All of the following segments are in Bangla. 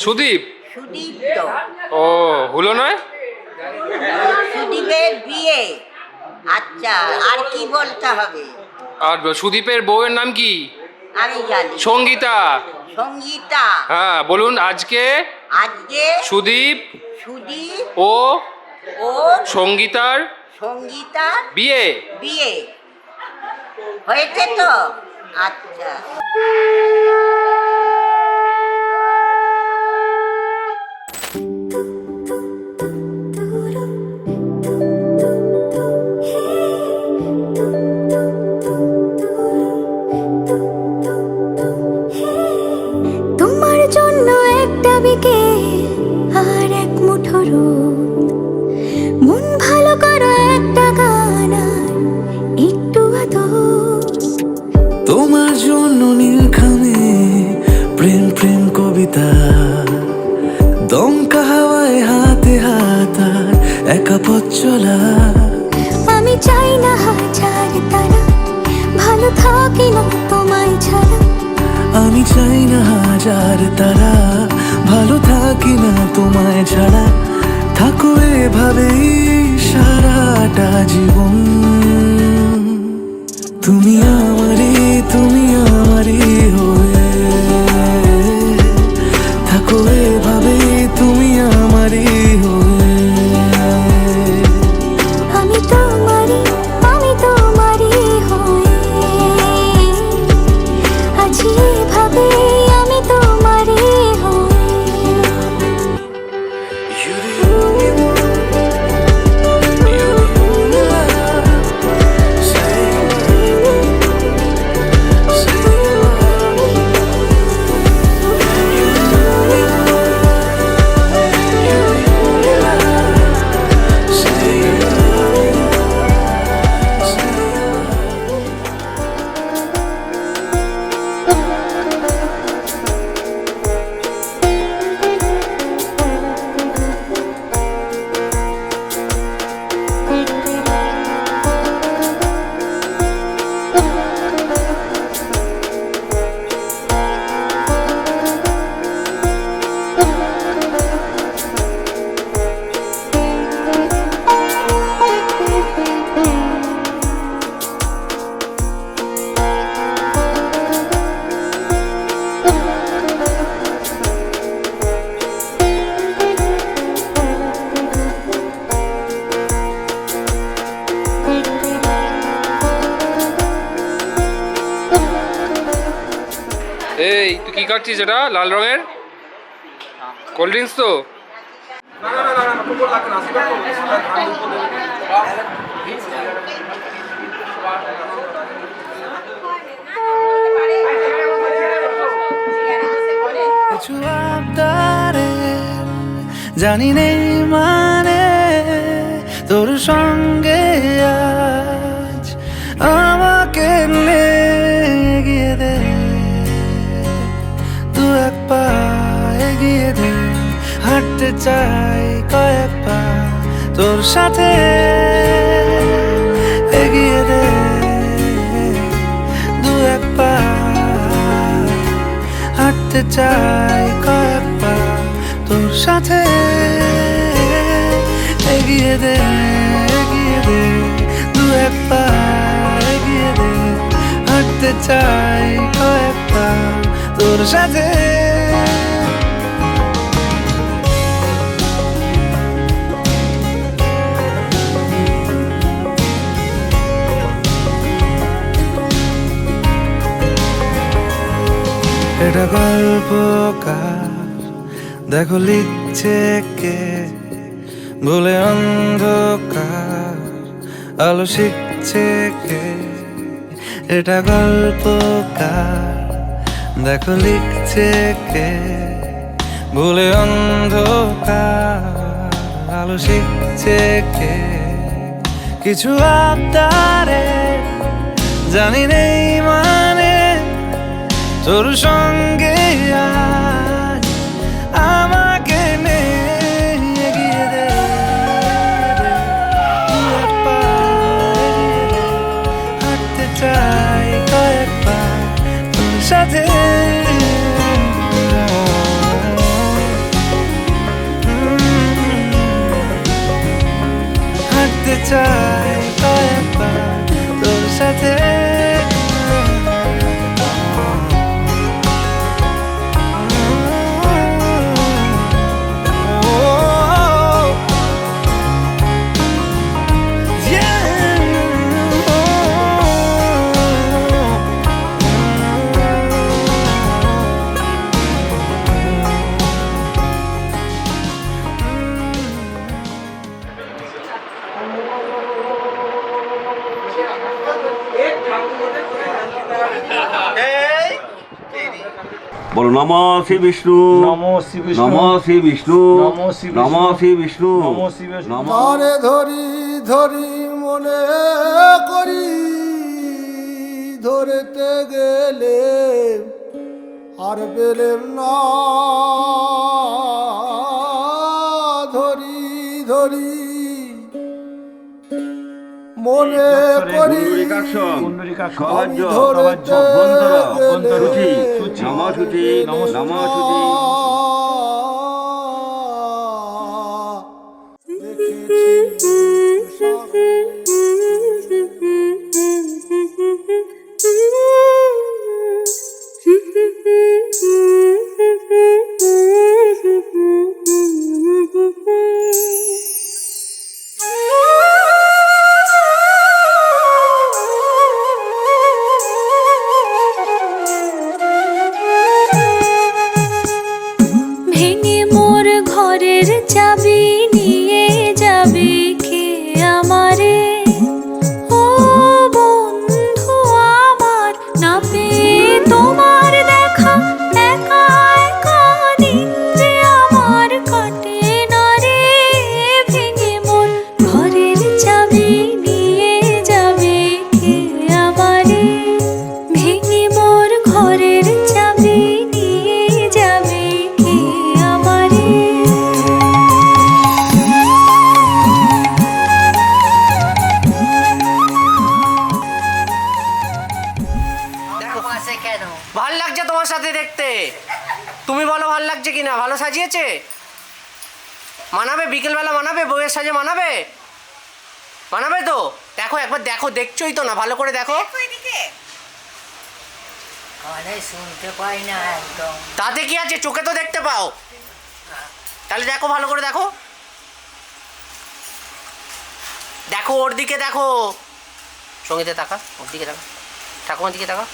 সুদীপ। সুদীপ তো ও হলো নয়, সুদীপের বিয়ে। আচ্ছা, আর কি বলতে হবে? আর সুদীপের বউয়ের নাম কি? আমি জানি, সঙ্গীতা। সঙ্গীতা। হ্যাঁ বলুন। আজকে আজকে সুদীপ সুদীপ ও ও সঙ্গীতার সঙ্গীতার বিয়ে। বিয়ে হয়েছে তো? আচ্ছা। তোমার জন্য একটা বিকেল আর এক মুঠো রোদ, মন ভালো করা একটা গান আর একটু আদর। তোমার জন্য নীলখামে প্রেম প্রেম কবিতা, দমকা হাওয়ায় হাতে হাত আর একা পথ চলা। আমি চাই না হাজার তারা, ভালো থাকি না তোমায় ছাড়া। আমি চাই না হাজার তারা, ভালো থাকি না তোমায় ছাড়া। থাকো এভাবেই সারাটা জীবন। তুমি আমারই, তুমি আমারই হয়ে থাকো এভাবেই, তুমি আমারই হয়ে। আমি তোমারই, আমি তোমারই হয়ে আছি এভাবে, আমি তোমারই হয়ে। এই তুই কি কাটছিস? এটা লাল রঙের কোল্ড ড্রিঙ্কস তো? কিছু আবদারে জানি নেই মানে তোর সঙ্গে আজ আমাকে এগিয়ে দে, দু এক পা এগিয়ে দে। হাঁটতে চাই কয়েক পা তোর সাথে, এগিয়ে দে দু এক পা। হাঁটতে চাই কয়েক পা তোর সাথে, এগিয়ে দে দু এক পা এগিয়ে দে। হাঁটতে চাই কয়েক পা তোর সাথে। এটা গল্পকার, দেখো লিখছে কে, বলে অন্ধকার আলো শিখছে কে। এটা গল্পকার, দেখো লিখছে কে, বলে অন্ধকার আলো শিখছে কে। কিছু আবদারে জানি নেই মানে তোর সঙ্গে আজ আমাকে নে, এগিয়ে দে দু এক পা এগিয়ে দে। হাঁটতে চাই কয়েক পা তোর সাথে, নমো শ্রী বিষ্ণু নমো শ্রী বিষ্ণু নমো শ্রী বিষ্ণু নমো শ্রী বিষ্ণু নমো শ্রী বিষ্ণু নমো শ্রী বিষ্ণু নমো তারে ধরি ধরি মনে করি ধরতে গেলে আর পেলেম না ধরি ধরি মনে করি সাহায্য ধরতে শুচি গেলে নমো শুচি নমো শুচি ভেঙে মোর ঘরের চাবি নিয়ে যাবে কে আমারে? ও বন্ধু আমার, না পেয়ে তোমার দেখা একা একা দিন যে আমার কাটে না রে। ভেঙে মোর ঘরের চাবি নিয়ে যাবে কে আমারে? ভেঙে মোর ঘরের চাবি নিয়ে যাবে কে আমারে? দেখো পাশে কেন? ভাল লাগছে তোমার সাথে দেখতে। তুমি বলো ভাল লাগছে কিনা? ভালো সাজিয়েছে? মানাবে? বিকেলবেলা মানাবে? বউয়ের সাজে মানাবে? মানাবে তো? দেখো একবার দেখো, দেখছোই তো না, ভালো করে দেখো। কানে শুনতে পাই না একদম। তাতে কি আছে, চোখে তো দেখতে পাও। তাহলে দেখো, ভালো করে দেখো, দেখো ওর দিকে দেখো, সঙ্গীতে তাকা, ওর দিকে তাকা, ঠাকুমার দিকে তাকা।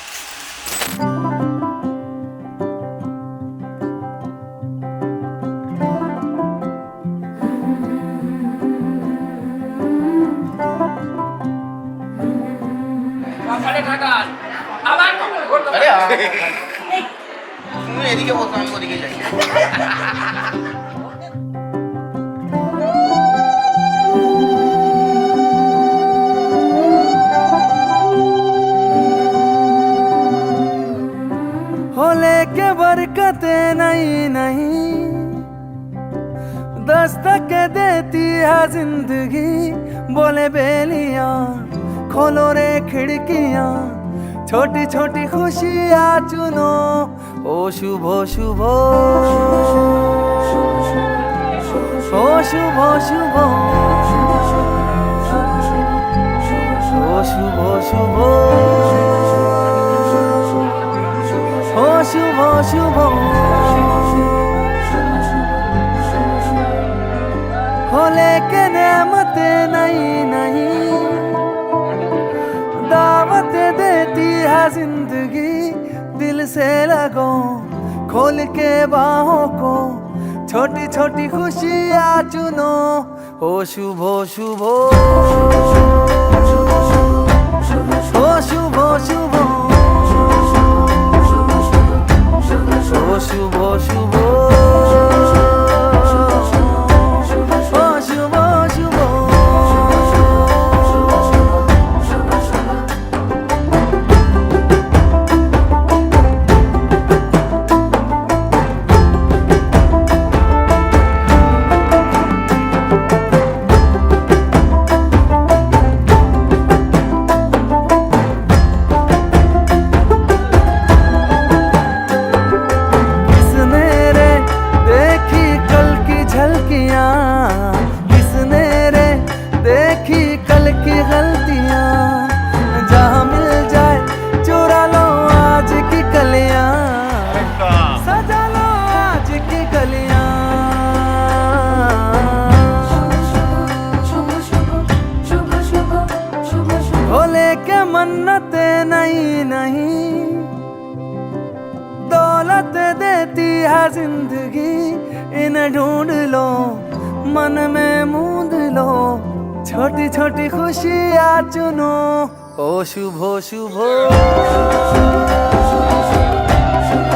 তুমি এদিকে বসো, আমি ওদিকে যাই। होले के बरकते नहीं नहीं दस्तक देती है जिंदगी। बोले बेलियां खोलो रे खिड़कियां, छोटी छोटी खुशियां चुनो। ओ शुभ शुभ, ओ शुभ शुभ, ओ शुभ शुभ, ओ शुभ शुभ। हो लेके नेमते नहीं नहीं दावत देती है जिंदगी। दिल से लगो खोल के बाहों को, छोटी छोटी खुशियाँ चुनो। ओ शुभ शुभ, ओ शुभ शुभ, ओ शुभ शुभ, ओ शुभ शुभ। किसने रे देखी कल की झलकियां, किसने रे देखी कल की गलतियां। जहाँ मिल जाए चुरा लो आज की कलियां, सजा लो आज की कलियां। भोले के मन्नते नहीं नहीं दौलत देती है जिंदगी। इन्हें ढूंढ लो, मन में मूंद लो, छोटी छोटी खुशियाँ चुनो। ओ शुभ शुभ,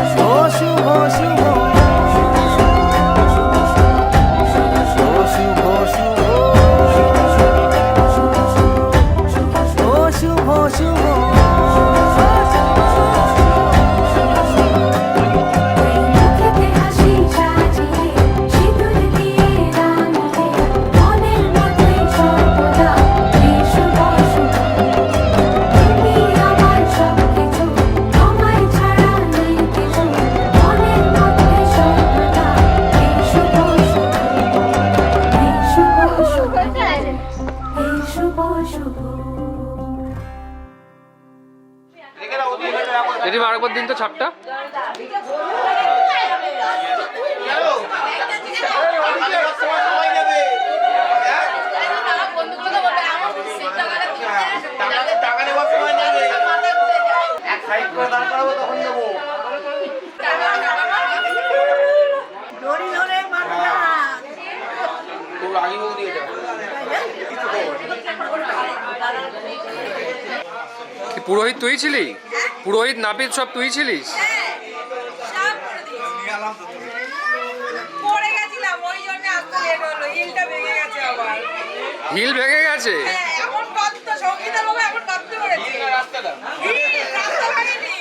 ও শুভ শুভ ও শুভ শুভ ও শুভ শুভ মুখেতে হাসি সাজিয়ে সিঁদুর দিয়ে রাঙিয়ে মনের মধ্যে সর্বদা এই শুভ শুভ তুমি আমার সব কিছু তোমায় ছাড়া নেই কিছু মনের মধ্যে সর্বদা এই শুভ শুভ এই শুভ শুভ এই শুভ শুভ দিদি আরেকবার দিন তো ছাপটা। দড়ি ধরে বাঁধা। কি পুরোহিত তুই ছিলি? পুরোহিত নাপিত সব তুই ছিলিস? পড়ে গেছিলাম ওই জন্য আসতে লেট হলো, হিলটা ভেঙে গেছে আবার। হিল ভেঙে গেছে? হ্যাঁ, এখন কত সঙ্গীতার বাবা এখন কত করেছে রাস্তাটা, রাস্তা ভাঙেনি।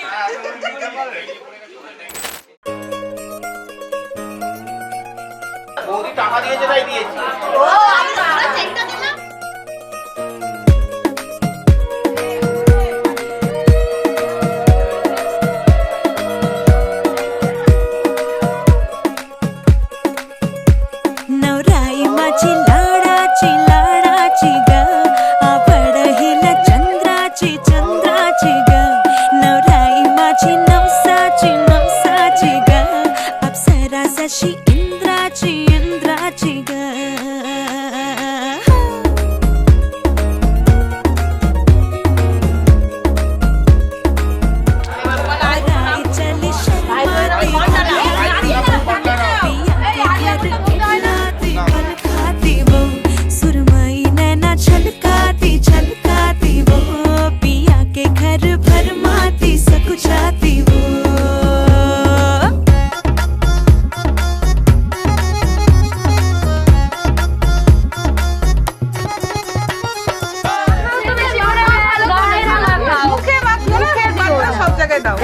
বৌদি টাকা দিয়েছে তাই দিয়েছি। ও আমরা চেকটা দিলাম। नवराई माझी लाडाची लाडाची ग आवड हिला चंद्राची चंद्राची ग नवराई माझी नवसाची नवसाची ग अप्सरा जशी इंद्राची इंद्राची ग चली शर्माती छलकाती वो सुरमई नैना छलकाती छलकाती वो पिया के घर भरमाती सकुचाती वो মুখে মাখো, সব জায়গায় দাও।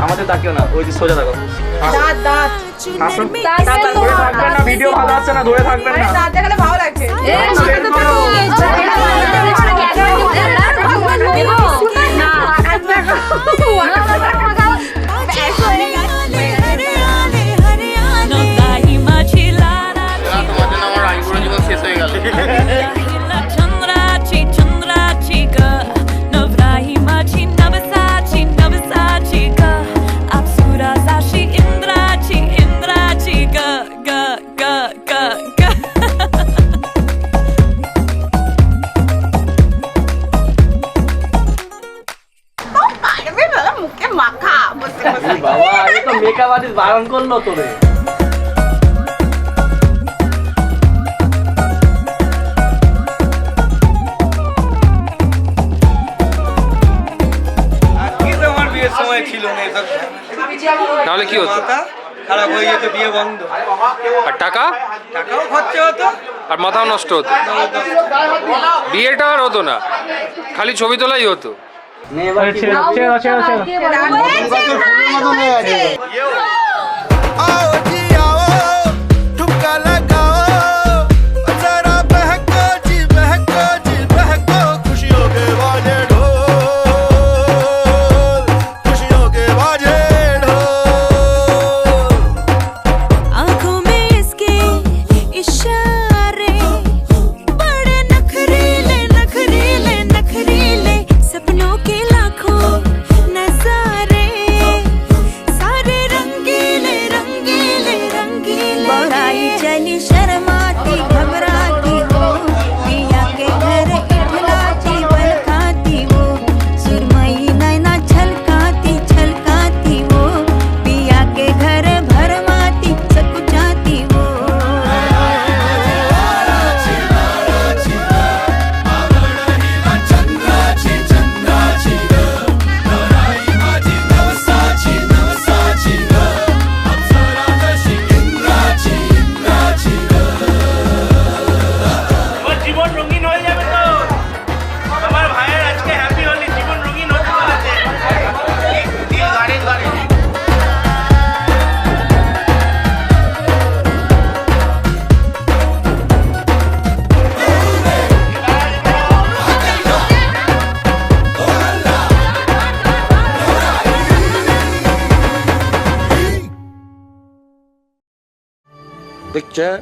আমাদের তাকিও না, ওই যে সোজা থাকো। দাঁত দাঁত আসুন। দূরে থাকবেন না, ভিডিও ভালো আসছে না, দূরে থাকবেন না। দাঁত দেখালে ভালো লাগছে। नवराई माझी चंद्राची चंद्राची ग नवराई माझी नवसाची नवसाची ग अप्सरा जशी इंद्राची इंद्राची ग ग ग ग ग পারবে না, মুখে মাখা বসে বসে। বাবা, এই তো মেকআপ আর্টিস্ট বারণ করলো তোরে। আমার বিয়ের সময় ছিল না এসব, তাহলে কি হতো? মাথা খারাপ হয়ে যেত, বিয়ে বন্ধ। আর টাকা? টাকাও খরচা হতো। আর মাথাও নষ্ট হতো। বিয়েটা আর হতো না, খালি ছবি তোলাই হতো। आओ जी आओ ठुमका लगाओ जरा बहको जी बहको खुशियों के बाजे ढोल खुशियों के बाजे ढोल आंखों में इसके इशारे बड़े नखरीले नखरीले नखरीले सपनों के लाखों नजारे सारे रंगे पिक्चर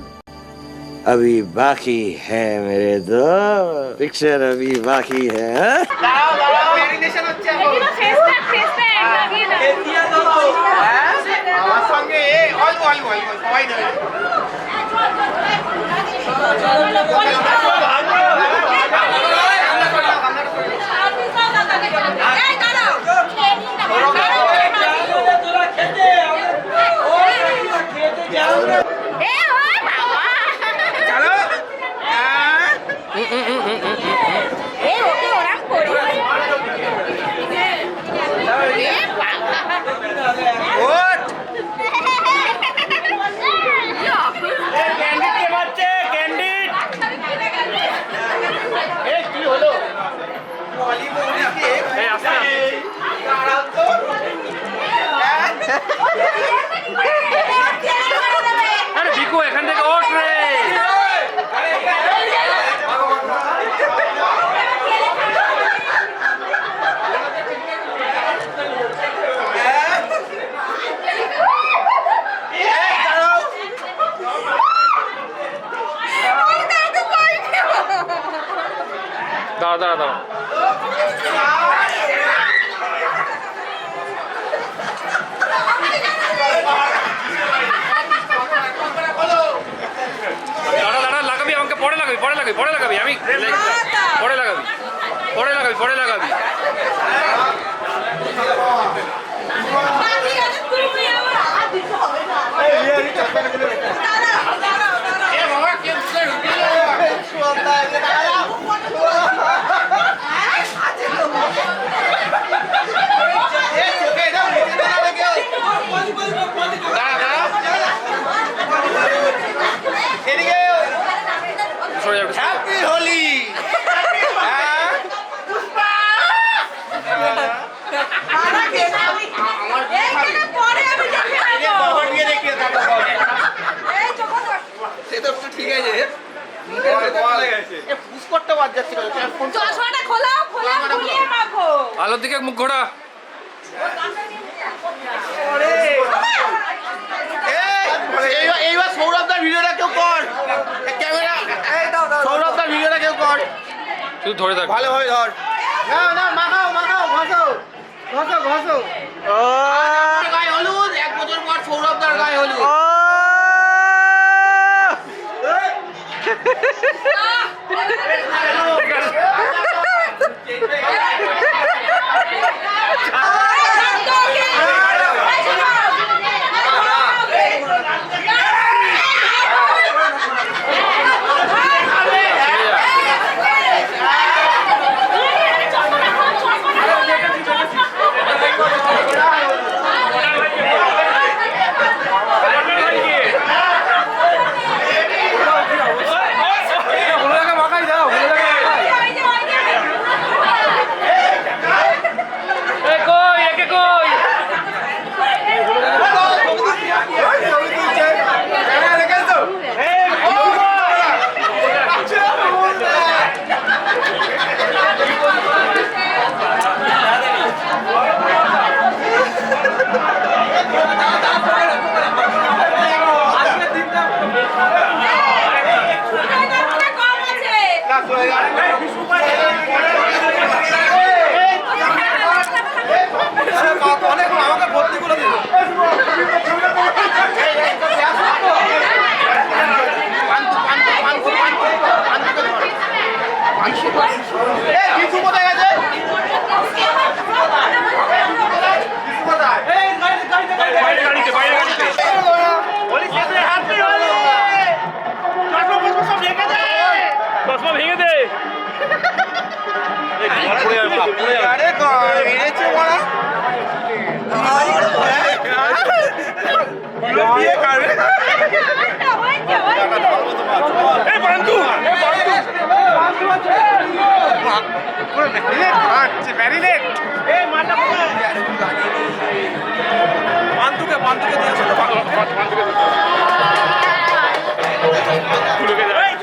अभी बाकी है मेरे दोस्त, पिक्चर अभी बाकी है हाँ? ম্যারিনেশন হচ্ছে এখন আমার সঙ্গে অল্প অল্প অল্প সবাই ধরে আরে বিকু এখান থেকে ওঠ রে। দাঁড়া দাঁড়া দাঁড়া। দাঁড়া দাঁড়া লাগাবি আমাকে পরে লাগাবি পরে লাগাবি পরে লাগাবি আমি পরে লাগাবি পরে লাগাবি পরে লাগাবি। সরে যাবে হ্যাপি হোলি সে তো একটু ঠিক আছে পুশ করতে বাদ যাচ্ছিল চশমাটা খোলাও খোলা খুলিয়ে মাখো আলোর দিকে মুখ ঘোরা। এইবার সৌরভদার ভিডিওটা কেউ কর ক্যামেরা সৌরভদার ভিডিওটা কেউ কর শুধু ধরে থাক। ভালোভাবে ধর না না মাখাও মাখাও ঘষো ঘষো ঘষো গায়ে হলুদ 1 বছর পর সৌরভদার গায়ে হলুদ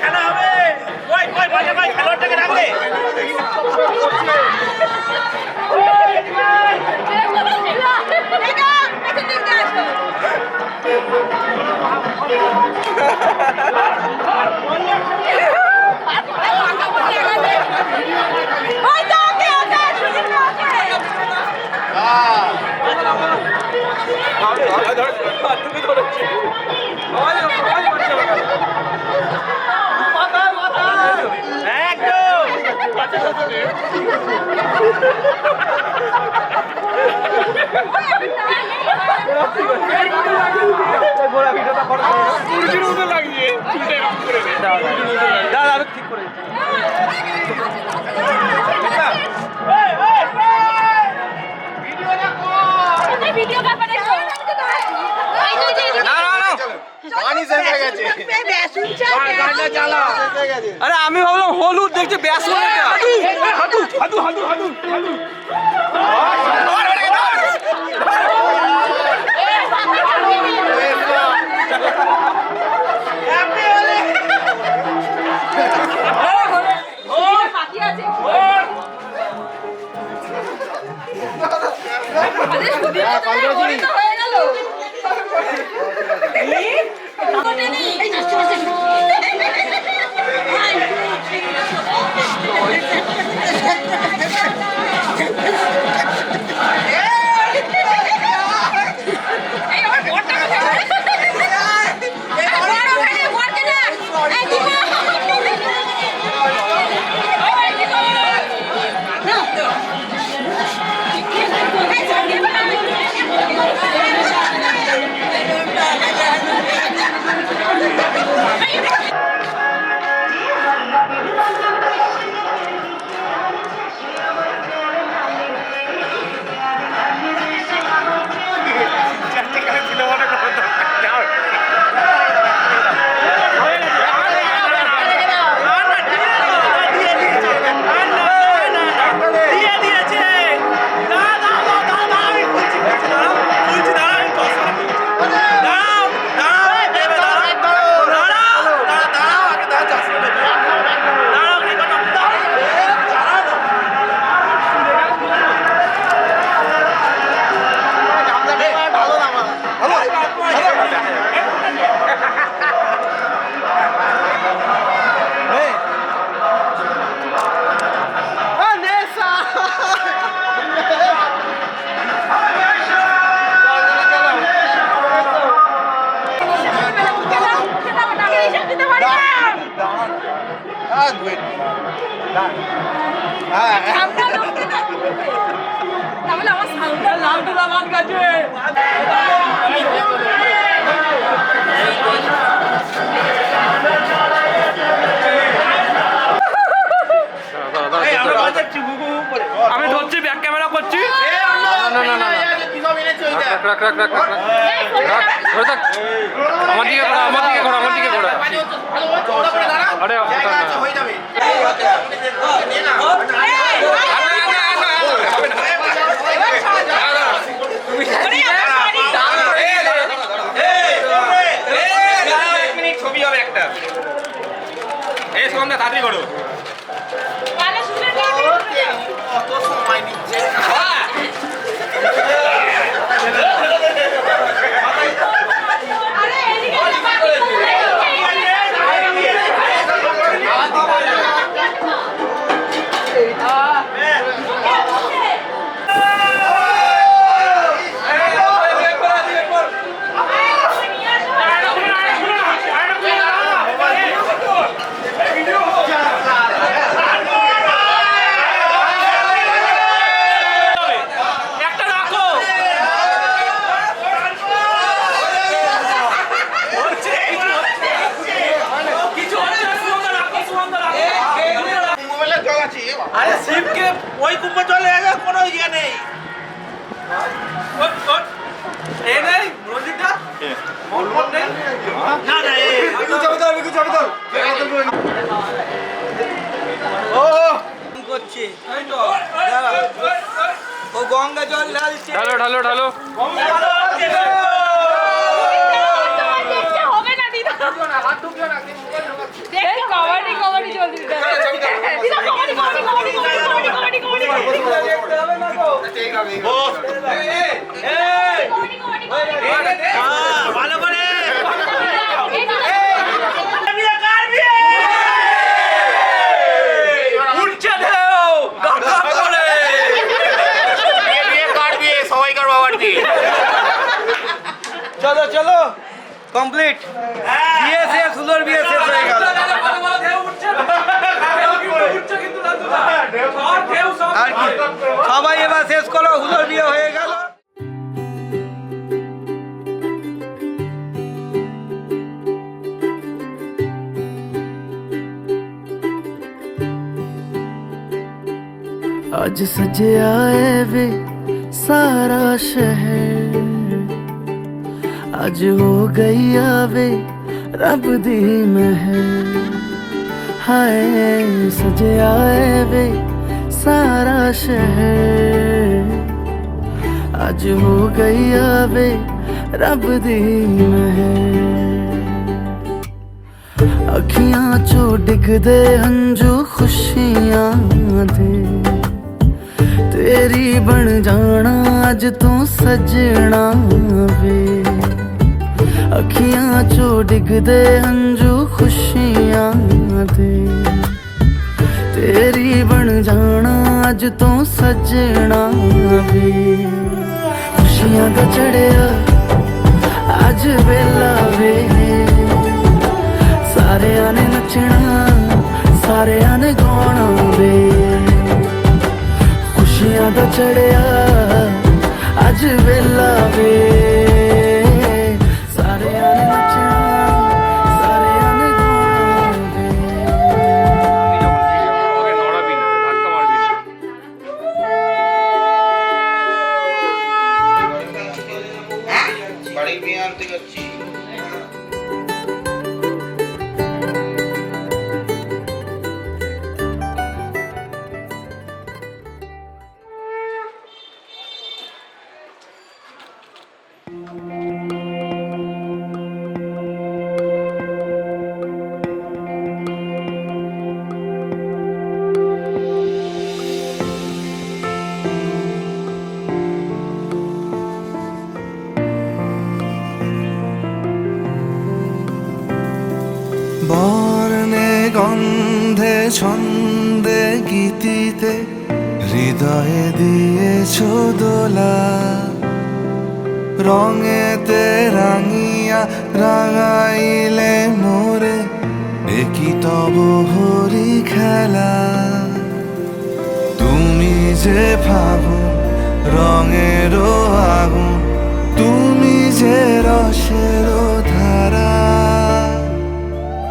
খেলা হবে দাদা ঠিক করে ভিডিও ব্যাপারে না না না পানি শেষ হয়ে গেছে গাড়িটা চালা শেষ হয়ে গেছে আরে আমি ভাবলাম হলুদ দেখছি ব্যাস হাঁটু হাঁটু হাঁটু হাঁটু হাঁটু বাকি আছে হয়ে গেল তাহলে আমার সাউন্ডটা লাউড আমার কাছে আমি ধরছি ব্যাক ক্যামেরা করছি না না না রাখ রাখ রাখ রাখ রাখ ধরে থাক আমার দিকে ঘোরা আমার দিকে ঘোরা আমার দিকে ঘোরা আরে হয়ে যাবে ছবি হবে একটা এই সুগন্ধা তাড়াতাড়ি করো কত সময় নিচ্ছে আরে শিবকে ওই কুম্ভে চলে গেছে কোনো ইয়ে নেই এ নেই মসজিদটা মন নেই না না এ বিকু চাবি ও করছে এই তো ও গঙ্গা জল ঢালছে ঢালো ঢালো ঢালো হবে না দিদা হাত ঢুকিও না দেখ কবাডি কবাডি চলছে দিদা দিদা কবাডি কবাডি কবাডি কবাডি কবাডি ও ভালো করে উঠছে ঢেউ গাগা করে বিয়ে কাটবি সবাই কার বাবার দিয়ে চলো চলো কমপ্লিট বিয়ে শেষ সুন্দর বিয়ে শেষ হয়ে গেল আর কি সবাই এবার শেষ করো, হুজুর বিয়ে হয়ে গেল। आज सजे आए वे सारा शहर, आज हो गई आवे रब दी महर। हाय सजे आए वे सारा शहर, आज हो गई आवे रब दी महर। अखियां चो डिगदे हंजू खुशियां दे, तेरी बन जाना अज तू सजना वे। अखियां चो डिगदे हंजू खुशियां दे, तेरी बन जाना अज तू सजना वे। खुशियां दा चढ़िया अज वेला वे, सारे ने नचना सारे ने गाना वे। खुशियां दा चढ़िया अज वेला वे, सारे ने नचना सारे ने गाना वे। ওকে নড়াবি না, ধাক্কা মারবি না। বাড়ি মেয়ে আনতে যাচ্ছি। বর্ণে গন্ধে ছন্দে গীতিতে হৃদয়ে দিয়েছ দোলা। রঙেতে রাঙিয়া রাঙাইলে মোরে, একই তব হরি খেলা। তুমি যে ফাগুন রঙেরও আগুন, তুমি যে রসেরও ধারা।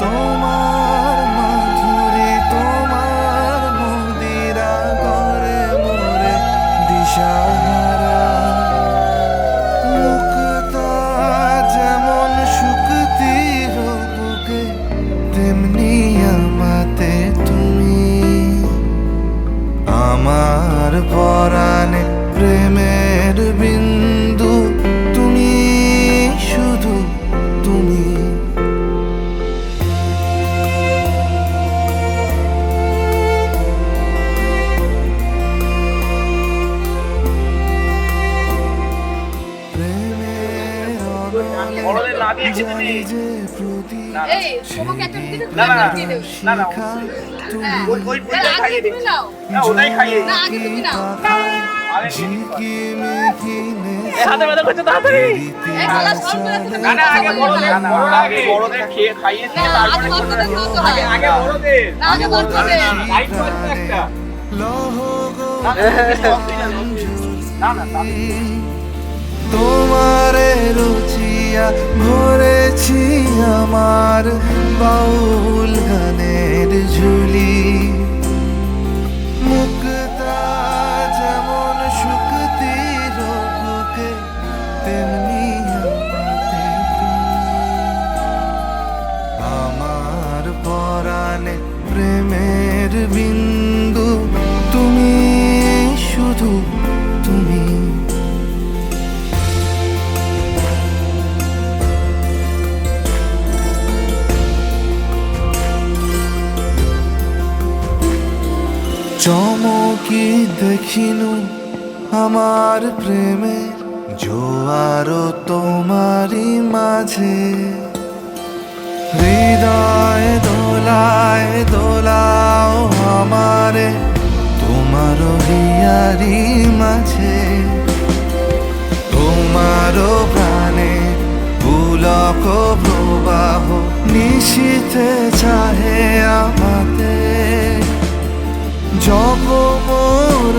তোমার মাধুরী তোমার মন্দিরা করে মোরে দিশাহারা। মুক্তা যেমন শুকতির বুকে, তেমনি আমাতে তুমি। আমার পরাণে প্রেমের বিন্দু, তুমি শুধু তুমি। বড়দের না দিয়ে খেতে নেই। এই তোমাকে একটা দিতে না না দিয়ে দেব। না না ওইটাই খাইয়ে দে। না ওটাই খাইয়ে দে। না আগে তুমি নাও। এই হাতে ব্যথা করছে তাড়াতাড়ি। এই গলা সব করে তুমি না না আগে বড়দের খেয়ে খাইয়ে দিয়ে তারপরে আগে বড়দের। না আগে বড়দের। লাইট করছে একটা। না না না তোমারে রুচিয়া ভরেছি আমার বাউল গানের ঝুলি। মুক্তা যেমন শুকতির বুকে, তেমনি আমাতে তুমি। আমার পরাণে প্রেমের বিন্দু, তুমি শুধু তুমি। চমকি দেখিনু আমার প্রেমের জোয়ার তোমারই মাঝে। হৃদয় দোলায় দোলাও আমারে তোমার হিয়ারি মাঝে। তোমার প্রাণে পুলক প্রবাহ নিশীথে চাহে আমাতে। জপ মোর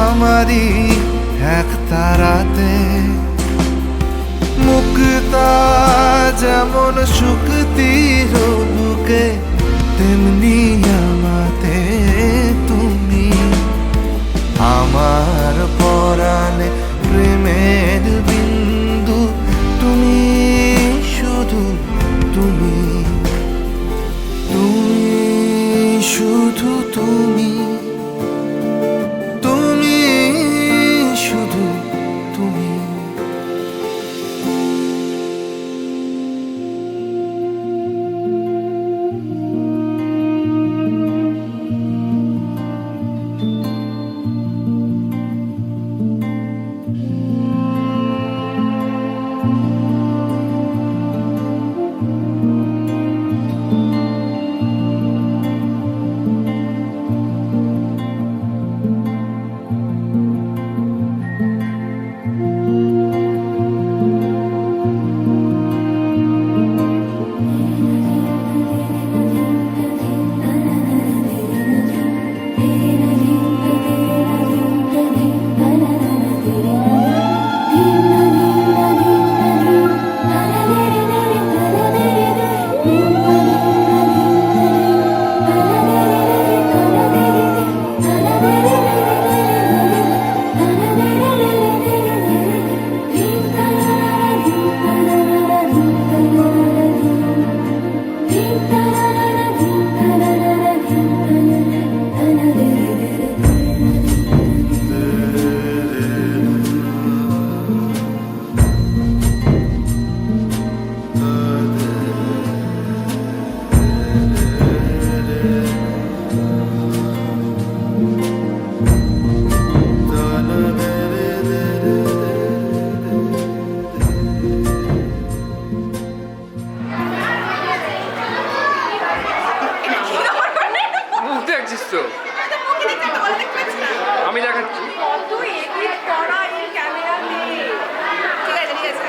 আমারই এক তারাতে মুক্তা যেমন শুকতির বুকে তেমনি আমাতে তুমি আমার পরাণে প্রেমের বিন্দু তুমি শুধু তুমি তুমি শুধু তুমি তুমি শুধু তুমি মুখ দেখছিস তো? আমি দেখাচ্ছি। তুই এডিট করা এই ক্যামেরাতে ঠিক আছে ঠিক আছে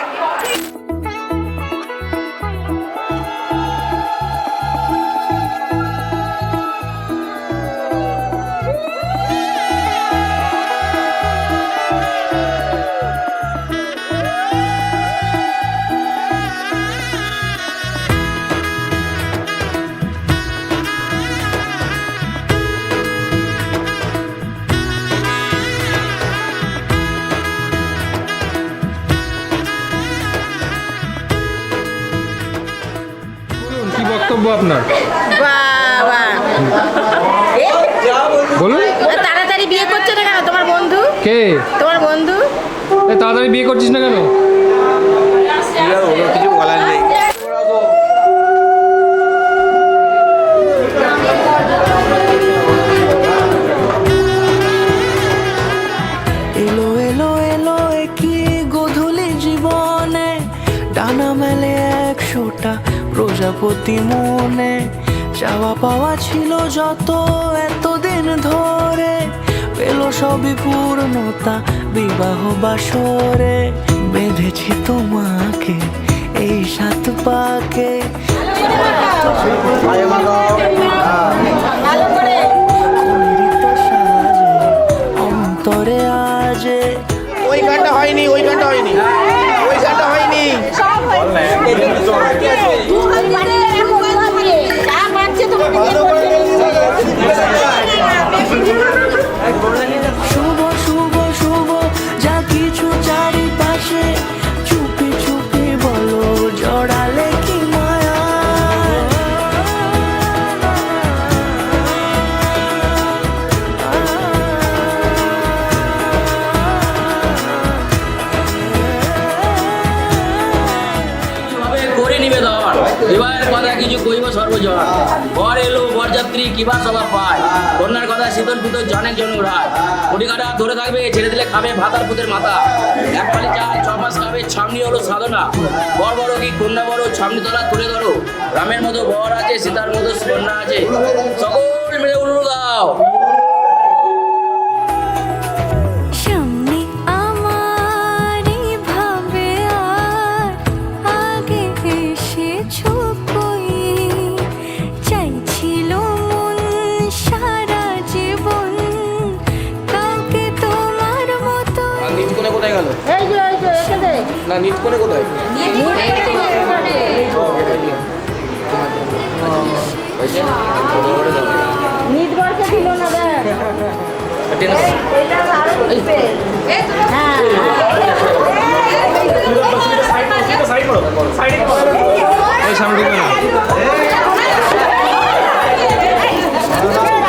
কি বক্তব্য আপনার? বাবা বলুন। তাড়াতাড়ি বিয়ে করছো না কেন তোমার বন্ধু কে? তোমার বন্ধু তাড়াতাড়ি বিয়ে করছিস না কেন? কিছু বলার নেই। এলো এলো এলো কি গোধূলি জীবনে ডানা মেলে 100টা প্রজাপতি মনে চাওয়া পাওয়া ছিল যত এতদিন ধরে পেল সবই পূর্ণতা বিবাহ বাসরে বেঁধেছি তোমাকে এই 7 পাকে অন্তরে আজে ওই গানটা হয়নি ওই গানটা হয়নি ওই গানটা হয়নি শুভ শুভ শুভ যা কিছু চারিপাশে চুপি চুপি বলো জড়ালে কি মায়া করে নিবে ধর বিবাহের কথা কিছু কইব সর্বজন বর এলো বরযাত্রী কিবা সভা পায় কন্যার কথা শীতল পিতল জনেক জনক রায় মুড়ি কাটা ধরে থাকবে ছেড়ে দিলে খাবে ভাতার পুতের মাথা এক পালি চাল 6 মাস খাবে ছামনি হলো সাধনা বর বড় কি কন্যা বড় ছামনি তলা তুলে ধরো রামের মতো বর আছে সীতার মতো কন্যা আছে সকল মিলে উলুল দাও সামনে আমারই ভাবে আর আগে এসেছো কই চাইছিল মন সারা জীবন কাউকে তোমার গেল এই যে একে দে না নিট করে কোথায় নিট বলকে দিল না দেখ এটা আরো দিবে হ্যাঁ এই সামনে ঢুকবে না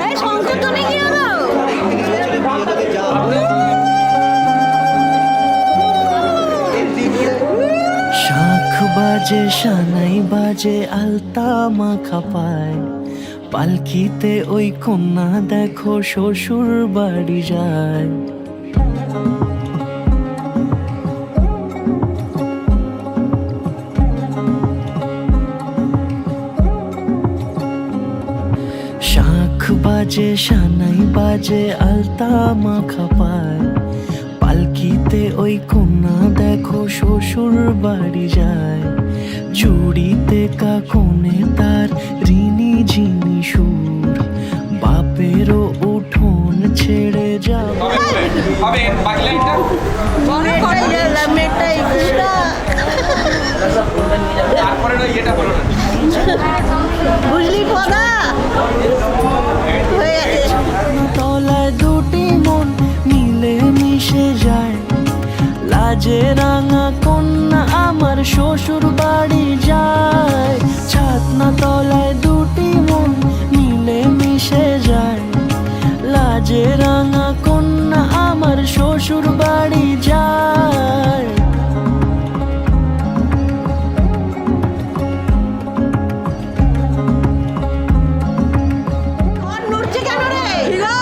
এই সংকীর্তনে কি হলো শাখ বাজে সানাই বাজে আলতা মাখা পায় পালকিতে ওই কন্যা দেখো শ্বশুর বাড়ি যায় শাখ বাজে সানাই বাজে আলতা মাখা পায় পালকিতে ওই কন্যা দেখো শ্বশুর বাড়ি যায় চুড়িতে কাকনে তার ঋণী ঝিনি সুর বাপেরও উঠোন ছেড়ে যাবে হবে বাকি লাইনটা বড় করে গেলাম এটাই কুড়া তারপরে না এটা বলো না বুঝলি পদা হয়ে গেছে তলায় দুটি মন মিলে মিশে যায় লাজে রাঙা কন্যা আমার শ্বশুর বাড়ি যায় ছাতনা তলায় দুটি মন মিলে মিশে যায় লাজে রাঙা কন্যা আমার শ্বশুর বাড়ি যায় আর নড়ছে কেন রে হিলা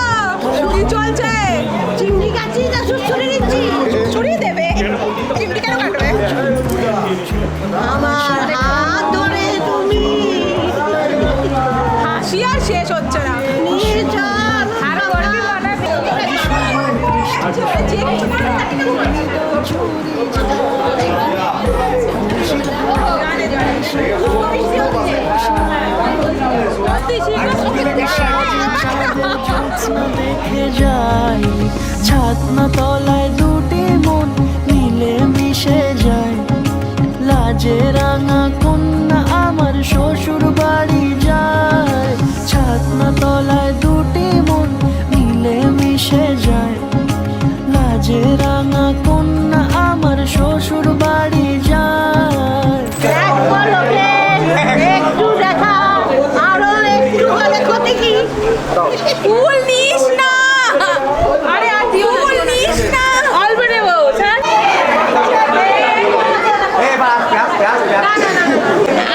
কি চলছে চিমনি কাচ্ছি না সুসুরি দিচ্ছি সুসুরি দেবে চিমনি কেন কাটবে আমার হাত ধরে তুমি হাসি আর শেষ হচ্ছে না নিয়ে চল আর করবি দেখে যাই ছাতনা তলায় দুটি মন মিলে মিশে যায় লাজে রাঙা কন্যা আমার শ্বশুর বাড়ি যায় ছাতনা তলায় দুটি মন মিলে মিশে যায় লাজে রাঙা কন্যা আমার শ্বশুর বাড়ি যায় একটু দেখা আরো একটু হলে ক্ষতি কি ফুল নিস না আরে আর ফুল নিস না অল্প নেবো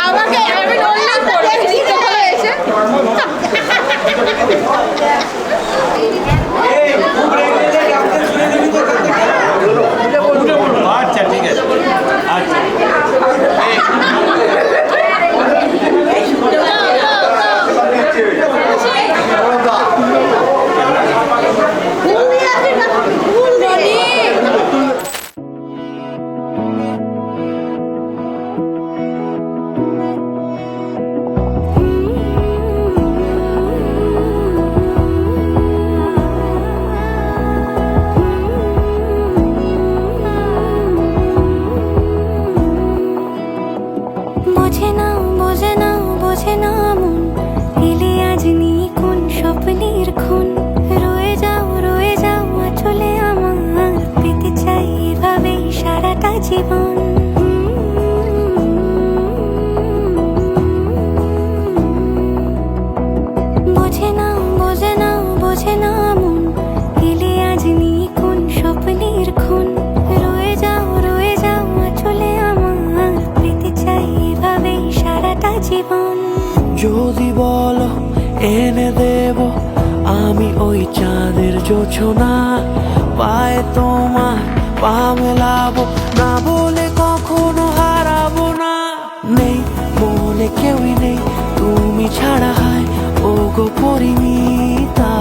আমাকে আমি বললাম তো দেখছি তো এসে আমি ওই চাঁদের জোছনা পায়ে তোমার পা মেলাবো না বলে কখনো হারাবো না। নেই মনে কেউই নেই তুমি ছাড়া, হয় ও গো পরিমিতা।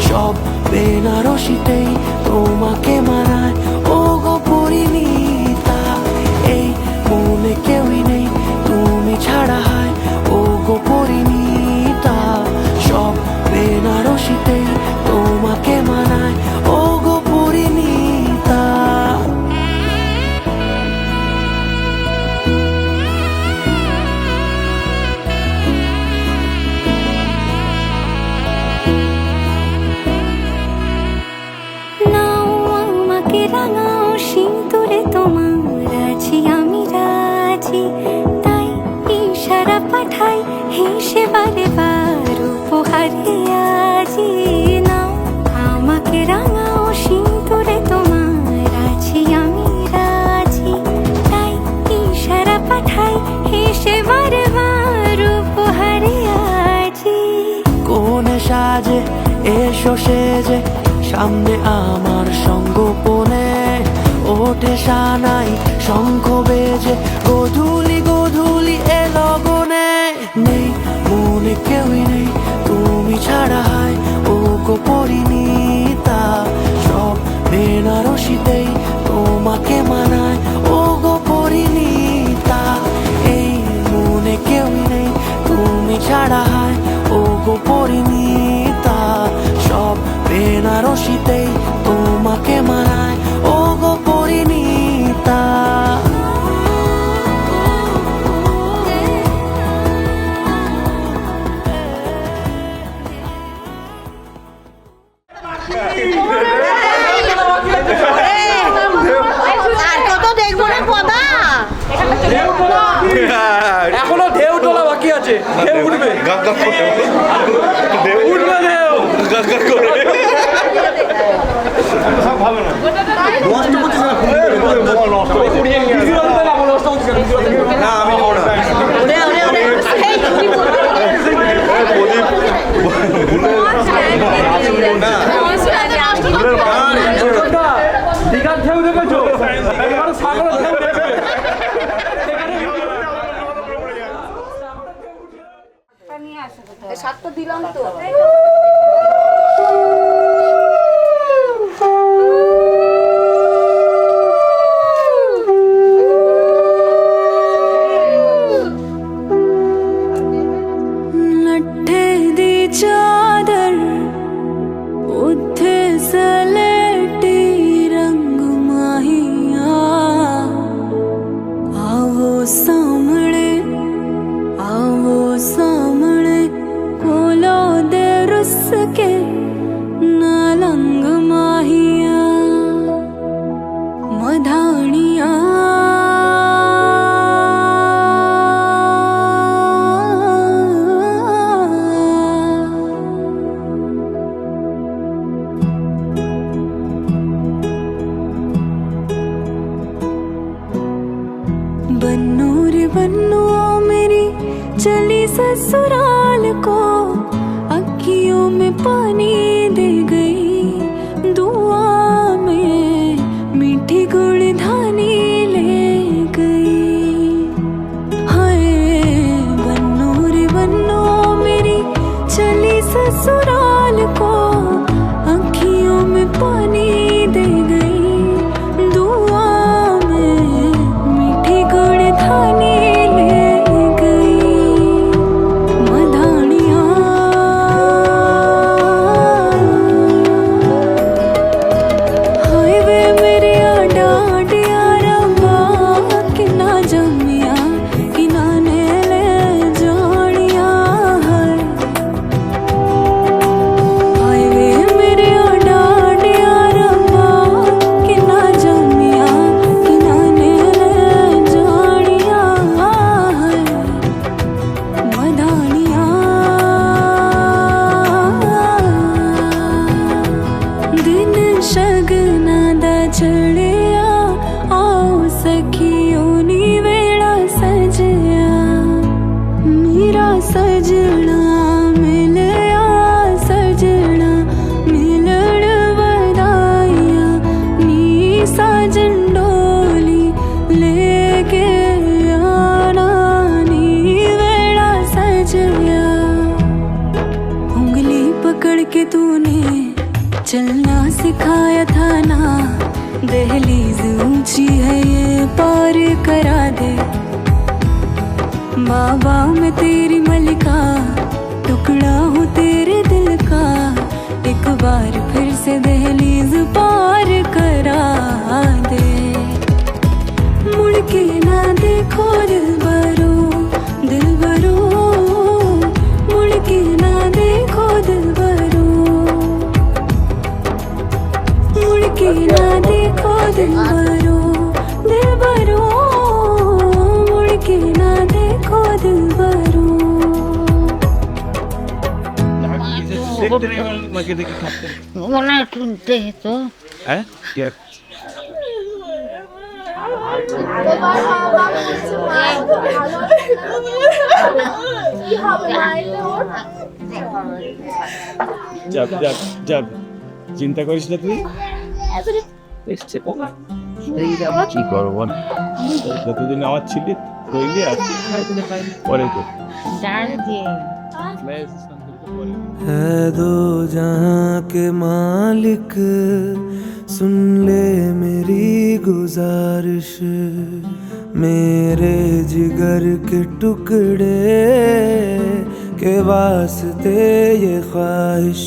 সব বেনারসিতেই তোমাকে মানায় ও গো পরিমিতা। এই মনে কেউই নেই তুমি ছাড়া, হয় ও গো পরিমিতা। সব বেনারসিতেই তোমাকে মানায় ও গো পরিমিতা। নাও আমাকে রাঙাও সিঁদুরে তোমার আছি আমি রাজি। তাই ইশারা পাঠাই হেসে বারে বার উপহারে আজি। নাও আমাকে রাঙাও সিঁদুরে তোমার আছি আমি রাজি। তাই ইশারা পাঠাই হেসে বারে বার উপহারে আজি। কোন সাজে এসো সেজে সামনে আমার সঙ্গোপনে, ওঠে সানাই শঙ্খ বেজে গধূলি গধূলি এ লগনে। নেই মনে কেউই নেই তুমি ছাড়া, হয় ও গো পরিমিতা। সব বেনারসিতেই তোমাকে মানায় ও গো পরিমিতা। এই মনে কেউই নেই তুমি ছাড়া, হয় ও গো পরিমিতা। সব বেনারসিতেই তোমাকে মানায় ও গো পরিমিতা। আর কত দেখবো রে পদা? এখনো ঢেউ তোলা বাকি আছে। ঢেউ উঠবে, উঠবে ঢেউ। দীঘার ঢেউ দেখেছো? সাগরের ঢেউ দেখবে। সাতটা দিলাম তো। लट्ठे दी चादर उठे सलेटी रंग माहिया। आवो सामने खोलो दे रुस के नालंग माहिया। मधानिया बन्नू रे बन्नू मेरी चली ससुराल को, अखियों में पानी दे गई दुआ में मीठी गुड़धानी ले गई। हाय बन्नू रे बन्नू मेरी चली ससुराल को, अखियों में पानी दे गई दुआ में मीठी गुड़धानी ले गई। मधानिया हाय वे मेरे डाडिया रब्बा कि ना जमिया कि ना ने ले जानिया। हाय वे मेरे डाडिया रब्बा कि ना जमिया कि ना ने ले जानिया। मधानिया दिन शगना दा चढ़िया, आओ सखियों नी वेड़ा सजया। मेरा सजना मिलया सजना चलना सिखाया था ना, दहलीज ऊंची है ये पार करा दे। बाबा मैं तेरी मलिका, टुकड़ा हूँ तेरे दिल का, एक बार फिर से दहलीज पार करा दे। मुड़ के ना देखो दिलबरो, दिलबरो, मुड़ के ना देखो दिलबरो, मुड़ के ना देखो दिलबरो, दिलबरो, मुड़ के ना देखो दिलबरो। মনে শুনতে তো হ্যাঁ যাব যাব যাব, চিন্তা করিস না তুই। কি করবো বল, যতদিন আমার ছিলি রইলি আর পরে তো है दो जहां के मालिक, सुन ले मेरी गुजारिश, मेरे जिगर के टुकड़े के वास्ते ये ख्वाहिश।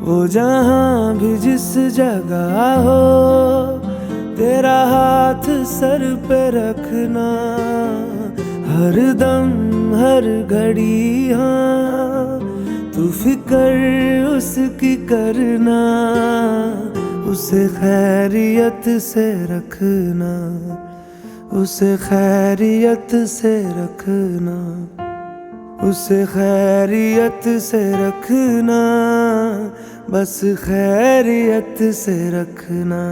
वो जहां भी जिस जगह हो, तेरा हाथ सर पे रखना, हर दम हर घड़ी। हाँ तू फिकर उसकी करना, उसे खैरियत से रखना, उसे खैरियत से रखना, उसे खैरियत से रखना, बस खैरियत से रखना।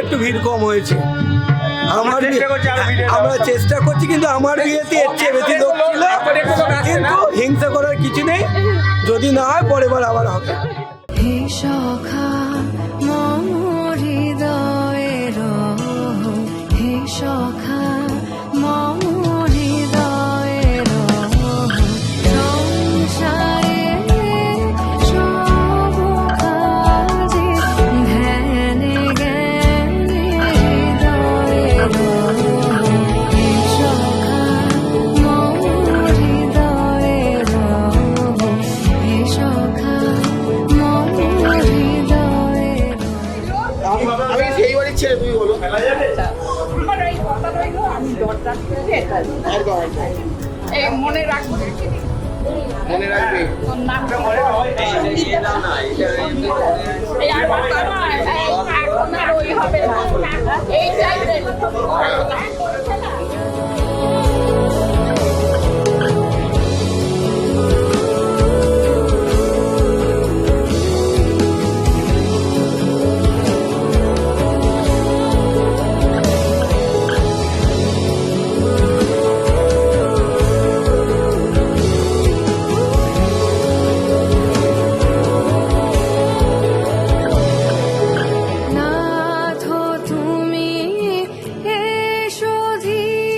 একটু ভিড় কম হয়েছে। আমরা চেষ্টা করছি, কিন্তু আমার বিয়েতে এর চেয়ে বেশি লোক ছিল, কিন্তু হিংসা করার কিছু নেই, যদি না হয় পরের বার আবার হবে। হে সখা মম হৃদয়ের, হে সখা মম হৃদয়ের, সংসারে সব কাজে ধ্যানে জ্ঞানে হৃদয়ের, হে সখা মম হৃদয়ের, হে সখা মম হৃদয়ের। আমি সেই বাড়ির ছেলে, তুমি বলো। মনে রাখবো, মনে রাখবে। এখন আর ওই হবে না, এই টাইপের নাথ তুমি এসো ধীরে।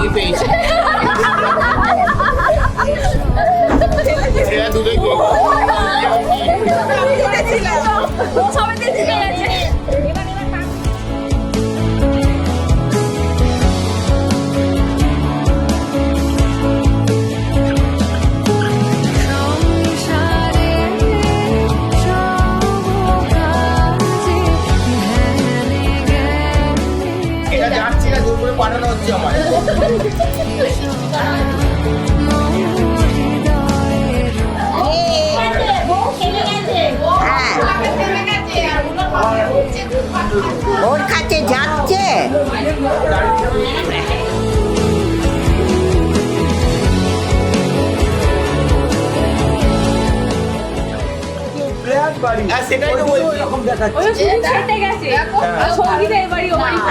আমি পেয়েছি এরা দুটোই এটা যাচ্ছি না জোর করে পাঠানো হচ্ছে আমার ওর কাছে যাচ্ছে হ্যাঁ সেটাই তো বলছি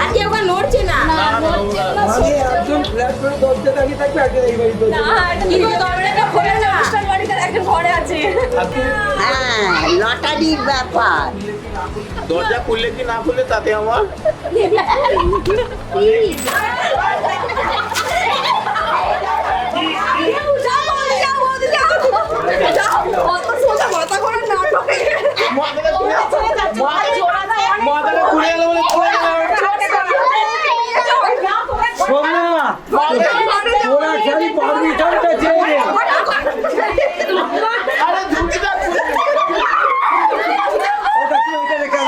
আজকে ওকে নড়ছে না একজন ফ্ল্যাট করে দরজা দাঁড়িয়ে থাকবে আগে এই বাড়ি হ্যাঁ লটারির ব্যাপার দরজা খুললে কি না খুললে তাতে আমার মাথাটা খুলে গেল বলে খুলে গেল ওরা খালি পারমিশনটা চেয়ে আরে ঝুঁকিটা ওটা কি ওইটা রেখে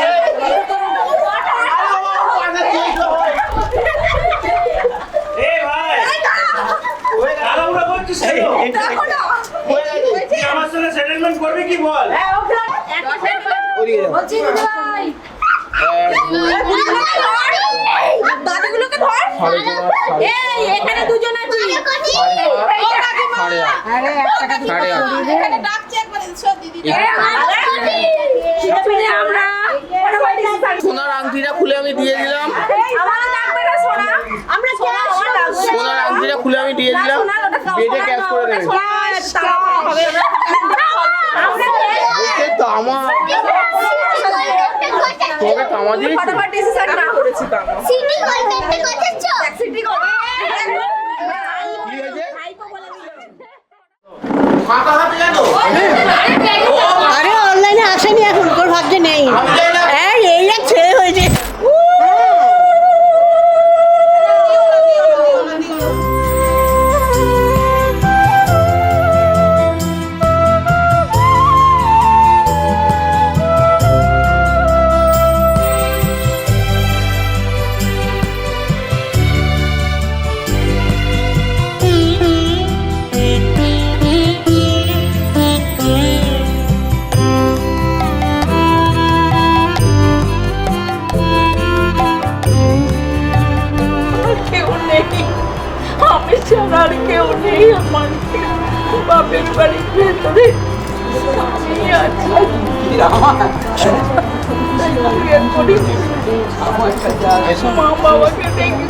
আমার সঙ্গে সেটেলমেন্ট করবি কি বল দাদিগুলোকে ধর এই এখানে দুজন আছি এখানে ডাকছে একবার সব দিদি আমরা সোনার আংটিটা খুলে আমি দিয়ে দিলাম আমাদের ডাকবে না সোনা আমরা ক্যাশ সোনার আংটিটা খুলে আমি দিয়ে দিলাম বেডে ক্যাশ করে দেবেন বলছে তামা তোকে তামা দিয়েছি ফটাফট ডিসিশন না করেছি তামা সিটি কলকাতা করছো সিটি কল কি হয়েছে ভাইপো বলে দিল ফাঁকা হাতে জানো আরে অনলাইনে আসেনি এখন তোর ভাগ্যে নেই এই এক ছেলে হয়েছে কেউ নেই আমি ছাড়া আর কেউ নেই আমার বাপের বাড়ির ভেতরে আমি আছি মা বাবাকে দেখি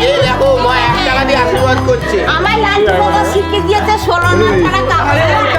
এই দেখো মা 1 টাকা দিয়ে আশীর্বাদ করছে আমার লাঞ্চ বড় শিখে দিয়েছে 16 টাকা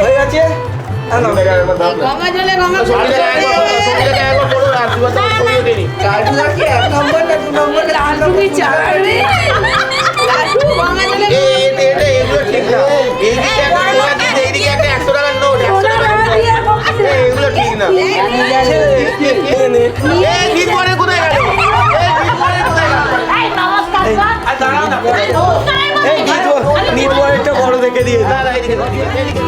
হয়ে গেছে গঙ্গা জলে গঙ্গা কাজুয়া কি 1 নম্বর না 2 নম্বর না 3 নম্বর চালাবে লাড্ডু গঙ্গা জলে এগুলো ঠিক না এইদিকে একটা টাকা দিতে এইদিকে একটা 100 টাকার নোট 100 টাকার নোট এগুলো ঠিক না এই বিপরে কোথায় গেল এই বিপরে কোথায় গেল এই নমস্কার কর। আর দাঁড়াও না এই নির্ভরটা বড় দেখে দিয়ে না না এইদিকে এইদিকে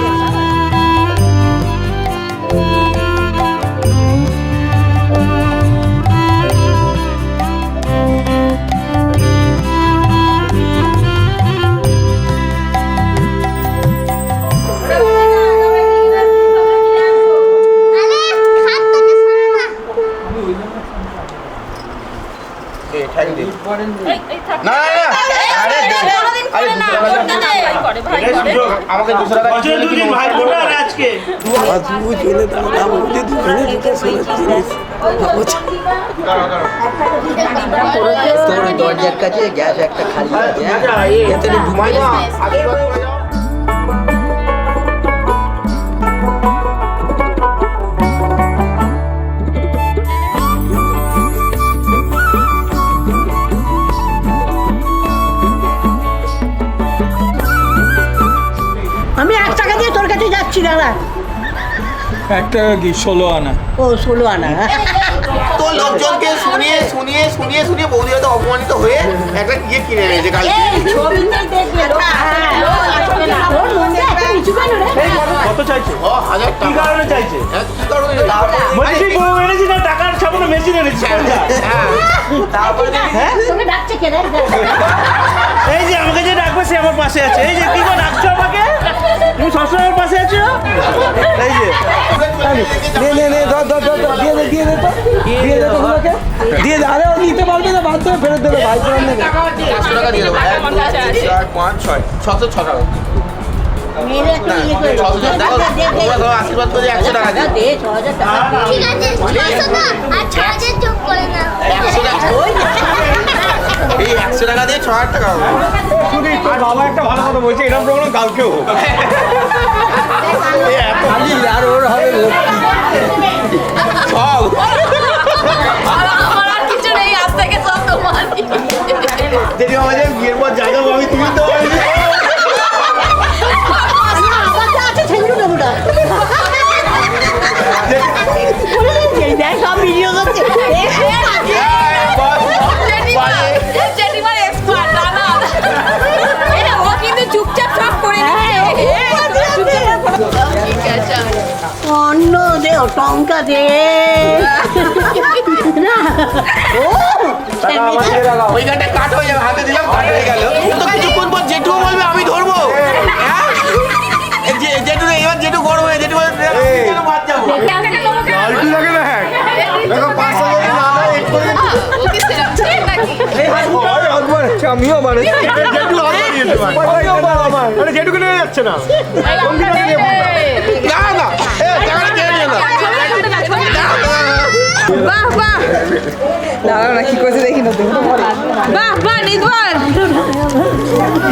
না আমাকে 200 টাকা ভাই বোনা আজকে তোর দরজার কাছে গ্যাস একটা খালি আছে এতে ঘুমাই না আমি 1 টাকা দিয়ে তোর কাছে যাচ্ছি দাদা 1 টাকা কি 16 আনা ও 16 আনা তো লোকজনকে শুনিয়ে শুনিয়ে শুনিয়ে শুনিয়ে বৌদি হয়তো অপমানিত হয়ে একটা ইয়ে কিনে এনেছে কালকে কত চাইছে ও 1000 কি টাকা কারণে চাইছে কি কারণে বলছি বউ এনেছি না টাকার সামনে মেশিন এনেছি তারপরে হ্যাঁ তোকে ডাকছে কে রে এই যে আমাকে যে ডাকবে সে আমার পাশে আছে এই যে কি করে ডাকছো আমাকে তুমি সবসময় আমার পাশে আছো এই যে নে দিয়ে দে তো তোমাকে দিয়ে দে আরে ও নিতে পারবে না বাধ্য হয়ে ফেরত দেবে ভাই তোমার নেবে 500 টাকা দিয়ে দেবো 1 2 4 5 6 606 টাকা মেরে একটা ইয়ে করে 600 দেখো তোমরা সব আশীর্বাদ করে 100 টাকা দিও দে 6000 টাকা ঠিক আছে 600 না আর 6000 যোগ করে নাও 100 টাকা এই 100 টাকা দিয়ে 6000 টাকা হবে শুধু তোর বাবা একটা ভালো কথা বলছে এরকম প্রবলেম কালকেও আর ওর হবে সব আমার আর কিছু নেই আজ থেকে সব তোমার যদি আমাদের বিয়ের পর জায়গা পাবি তুমি তো আমার যা আছে সেগুলো নেবো না দেখ সব ভিডিও করছে জেঠিমার এক্সপার্ট না এটা ও কিন্তু চুপচাপ সব করে ঠিক আছে অন্ন দে টঙ্কা দে না ও ওইখানটা কাট হয়ে যাবে হাতে দিলাম কাট হয়ে গেল তো কিছুক্ষণ পর জেঠু বলবে আমি ধরবো হ্যাঁ জেঠু এবার জেঠু গরম হয়ে জেঠু বলবে মার যাবো আলটু লাগে না হ্যাঁ দেখো 500 না একটু ওকে সেরকম ছিল নাকি আমিও মানে জেঠু আরে জেঠুকে নিয়ে যাচ্ছে না না না টাকাটা কেড়ে নিয়ে না বাহ বাহ দাঁড়াও না কি করছে দেখি না বাহ বাহ নিদওয়ার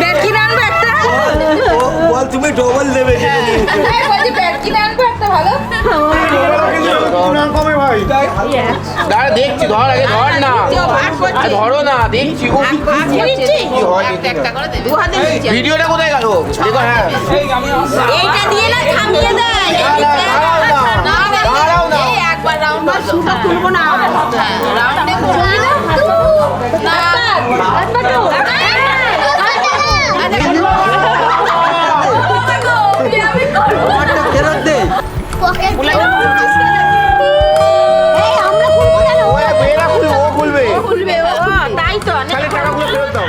ব্যাট কিনে আনবো একটা বল তুমি ডবল দেবে বলছি ব্যাট কিনে আনবো একটা ভালো না কমে ভাই দাঁড়া দেখছি ধর আগে ধর না আরে ধরো না দেখছি ও কি হয় একটা করে দেবে দু হাতে নিচে ভিডিওটা কোথায় গেল দেখো হ্যাঁ এইটা দিয়ে না থামিয়ে দেয় দাঁড়াও না এই একবার রাউন্ড মারছো তুলবো না রাউন্ডে করবি না ফেরত দে পকেট আমরা খুলবো কেন ও মেয়েরা খুলবে ও খুলবে খুলবে ও তাই তো খালি টাকাগুলো ফেরত দাও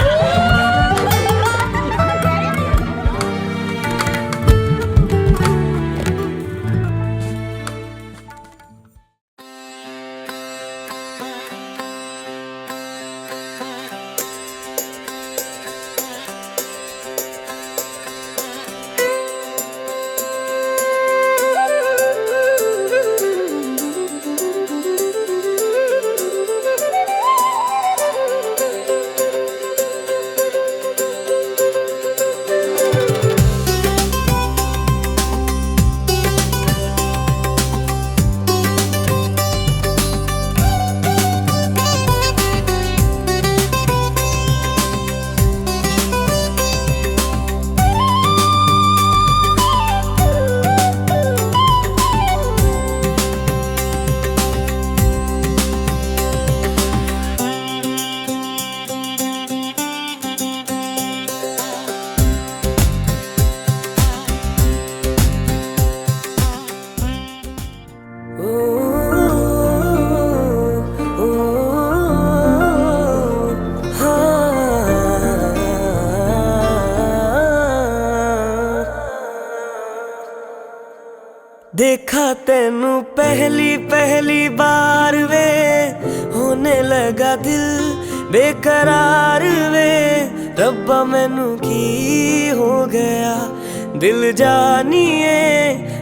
देखा तेनू पहली पहली बार वे, होने लगा दिल बेकरार वे। रब्बा मैनू की हो गया, दिल जानिए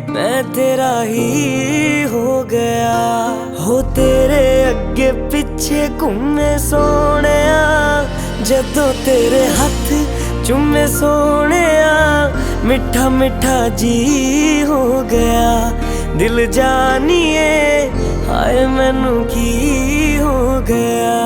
मैं तेरा ही हो गया। हो तेरे अगे पिछे घूमे सोने, जदों तेरे हथ चुमे सोने, मिठा मिठा जी हो गया। दिल जानिए हाय मैनू की हो गया।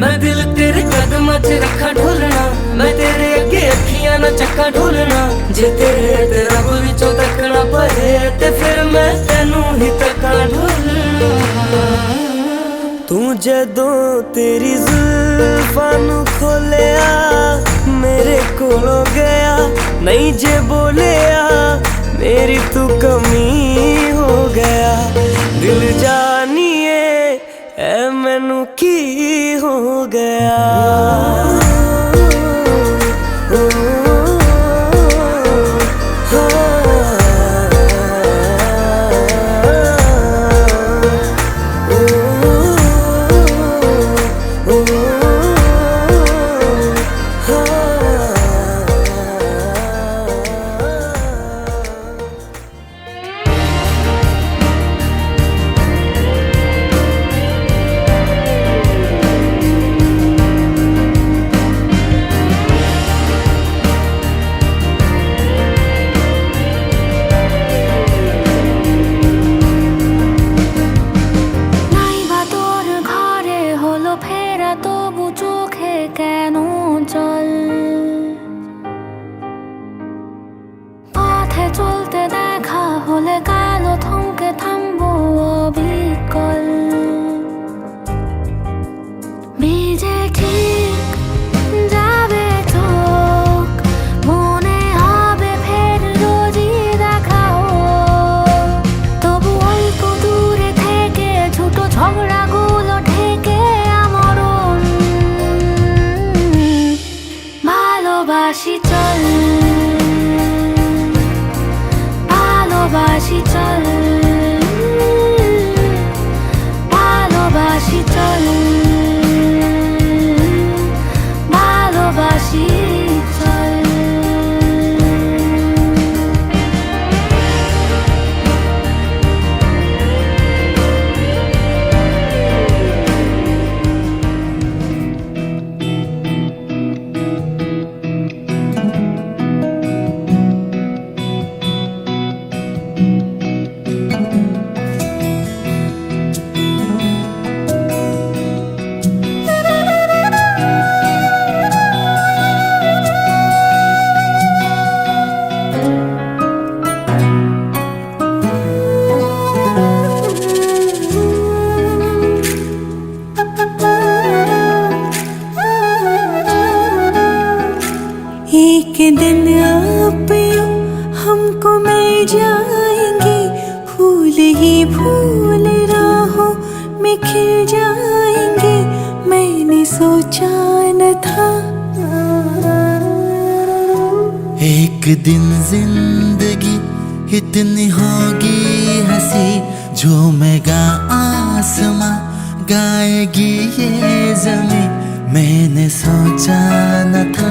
मैं दिल तेरे कदम च रखा ढोलना, मैं तेरे अगे अखियां ना चक्का ढोलना। जे तेरे ते रब विचों तकना पए ते फिर मैं तेनू ही तक्का ढोलना। तू जदों तेरी जुल्फां नू खोलिया, मेरे कोलों गया नहीं जे बोलिया। मेरी तू कमी हो गया, दिल जानिए ऐ मैनू की हो गया। চলতে দেখা হলে কালো থমকে থামবো অবিকল। ভিজে ঠিক যাবে চোখ, মনে হবে ফের রোজই দেখা হোক। তবু অল্প দূরে থেকে ছোট ঝগড়াগুলো ঠেকে আমরণ ভালোবাসি চল, ভালোবাসি চল, ভালোবাসি চল, ভালোবাসি চল। एक दिन आप यूं हमको मिल जाएंगे, फूल ही फूल राहों में खिल जाएंगे। मैंने सोचा न था एक दिन जिंदगी इतनी होगी हंसी, झूमेगा आसमां गाएगी ये ज़मीं। मैंने सोचा न था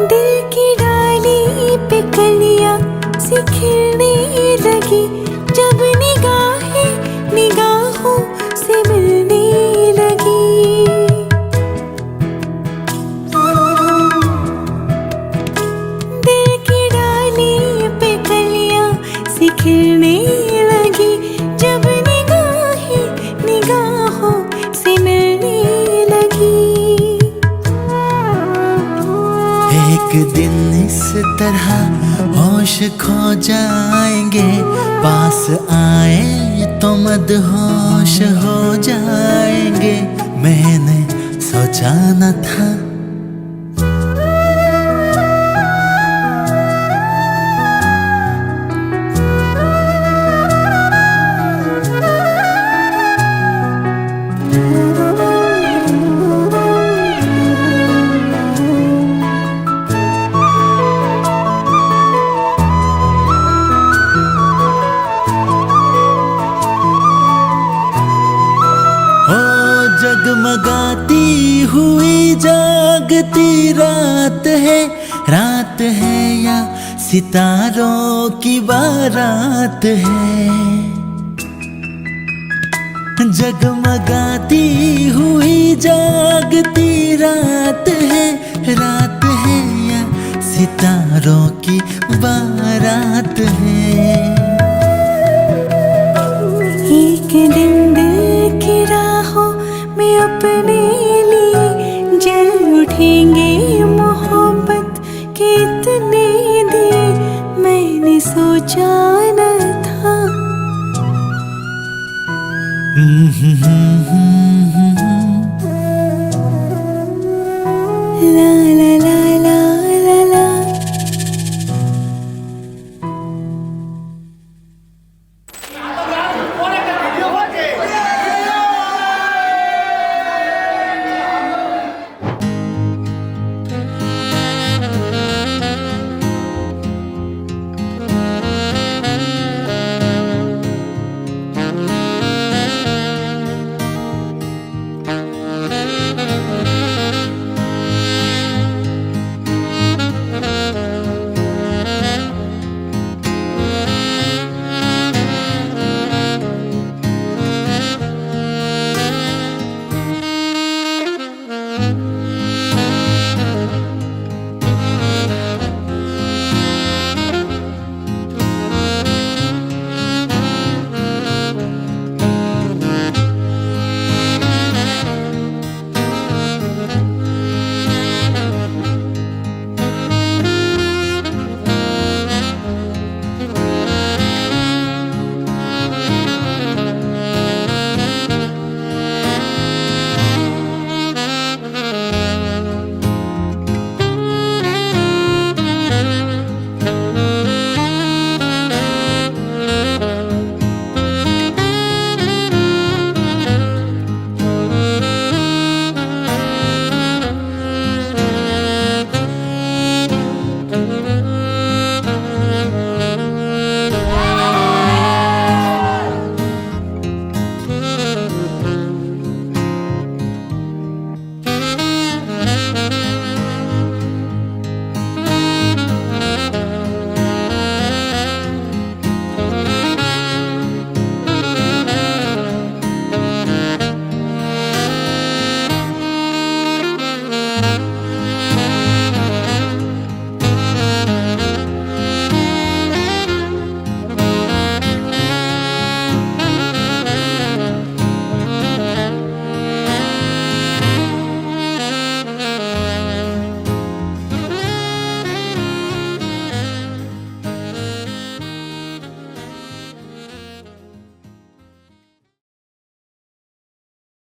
दिल की डाली पे कलियां सी खिलने लगी, जब निगाहें निगाहों से मिलने लगी। दिल की डाली पे कलियां सी खिलने लगी, जब निगाहें निगाहों से मिलने लगी। एक दिन इस तरह होश खो जाएंगे, पास आए तो मदहोश हो जाएंगे, मैंने सोचा न था। जगमगाती हुई जागती रात है या सितारों की बारात है। जगमगाती हुई जागती रात है या सितारों की बारात है। एक दिन दिल की राहों में अपने लिए जल उठेंगे, मोहब्बत के इतने दिए मैंने सोचा न था।